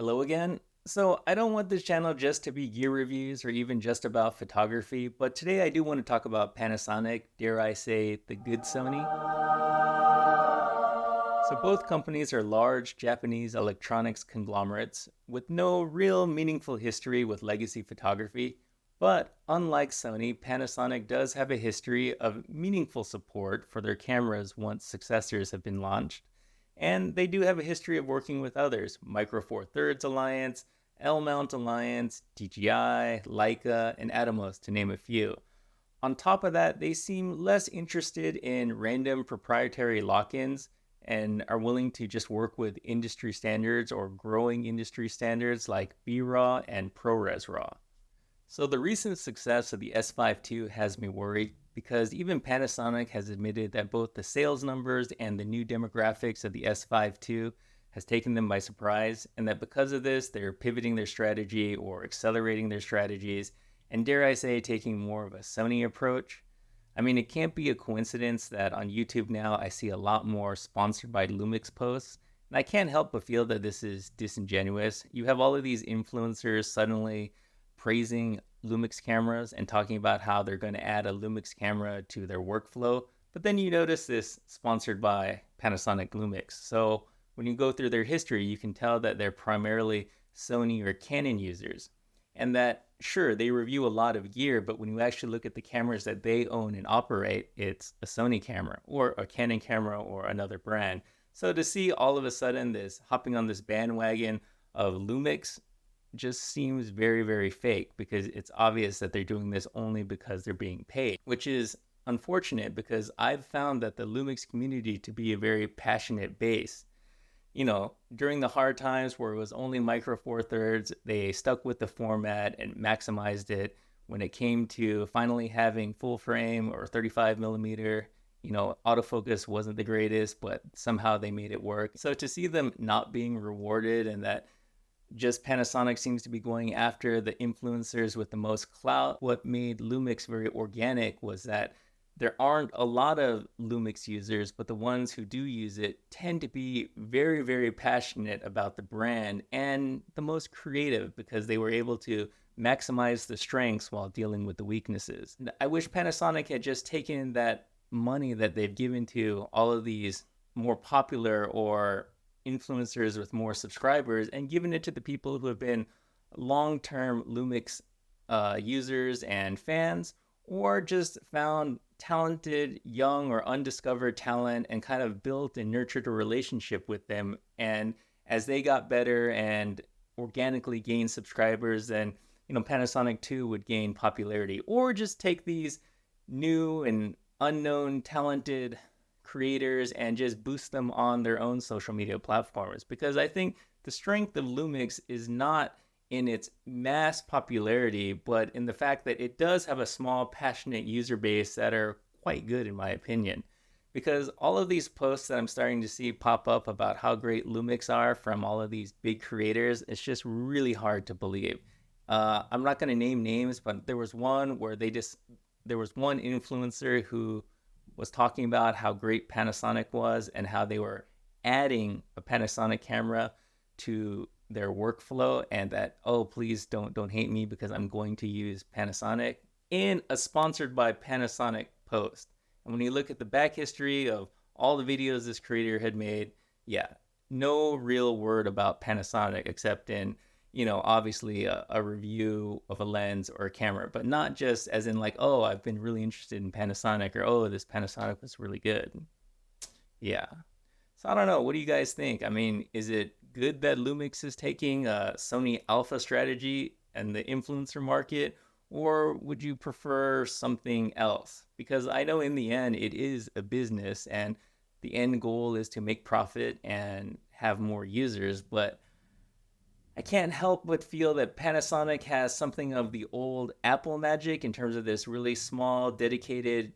Hello again. So, I don't want this channel just to be gear reviews or even just about photography, but today I do want to talk about Panasonic, dare I say, the good Sony. So, both companies are large Japanese electronics conglomerates with no real meaningful history with legacy photography. But unlike Sony, Panasonic does have a history of meaningful support for their cameras once successors have been launched. And they do have a history of working with others Micro Four Thirds Alliance, L Mount Alliance, DJI, Leica, and Atomos, to name a few. On top of that, they seem less interested in random proprietary lock ins and are willing to just work with industry standards or growing industry standards like BRAW and ProRes RAW. So the recent success of the S5II has me worried because even Panasonic has admitted that both the sales numbers and the new demographics of the S5II has taken them by surprise, and that because of this, they're pivoting their strategy or accelerating their strategies, and dare I say, taking more of a Sony approach. I mean, it can't be a coincidence that on YouTube now I see a lot more sponsored by Lumix posts, and I can't help but feel that this is disingenuous. You have all of these influencers suddenly praising Lumix cameras and talking about how they're going to add a Lumix camera to their workflow, but then you notice this sponsored by Panasonic Lumix. So when you go through their history, you can tell that they're primarily Sony or Canon users. And that, sure, they review a lot of gear, but when you actually look at the cameras that they own and operate, it's a Sony camera or a Canon camera or another brand. So to see all of a sudden this hopping on this bandwagon of Lumix just seems very, very fake because it's obvious that they're doing this only because they're being paid, which is unfortunate because I've found that the Lumix community to be a very passionate base. During the hard times where it was only Micro Four Thirds, they stuck with the format and maximized it. When it came to finally having full frame or 35 millimeter, autofocus wasn't the greatest, but somehow they made it work. So to see them not being rewarded and that just Panasonic seems to be going after the influencers with the most clout, what made Lumix very organic was that there aren't a lot of Lumix users, but the ones who do use it tend to be very, very passionate about the brand and the most creative because they were able to maximize the strengths while dealing with the weaknesses. I wish Panasonic had just taken that money that they've given to all of these more popular or influencers with more subscribers and given it to the people who have been long-term Lumix users and fans, or just found talented, young, or undiscovered talent and kind of built and nurtured a relationship with them. And as they got better and organically gained subscribers, then Panasonic too would gain popularity. Or just take these new and unknown talented creators and just boost them on their own social media platforms. Because I think the strength of Lumix is not in its mass popularity, but in the fact that it does have a small, passionate user base that are quite good, in my opinion. Because all of these posts that I'm starting to see pop up about how great Lumix are from all of these big creators, it's just really hard to believe. I'm not going to name names, but there was one where there was one influencer who was talking about how great Panasonic was and how they were adding a Panasonic camera to their workflow, and that, oh, please don't hate me because I'm going to use Panasonic in a sponsored by Panasonic post. And when you look at the back history of all the videos this creator had made, yeah, no real word about Panasonic except in obviously a review of a lens or a camera, but not just as in like, oh, I've been really interested in Panasonic, or oh, this Panasonic was really good. Yeah. So I don't know. What do you guys think? I mean, is it good that Lumix is taking a Sony alpha strategy and the influencer market, or would you prefer something else? Because I know in the end it is a business and the end goal is to make profit and have more users, but I can't help but feel that Panasonic has something of the old Apple magic in terms of this really small, dedicated,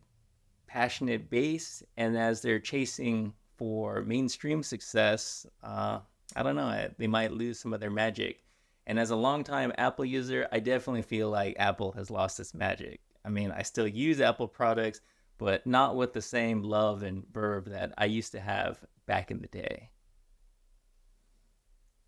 passionate base. And as they're chasing for mainstream success, I don't know, they might lose some of their magic. And as a longtime Apple user, I definitely feel like Apple has lost its magic. I mean, I still use Apple products, but not with the same love and verve that I used to have back in the day.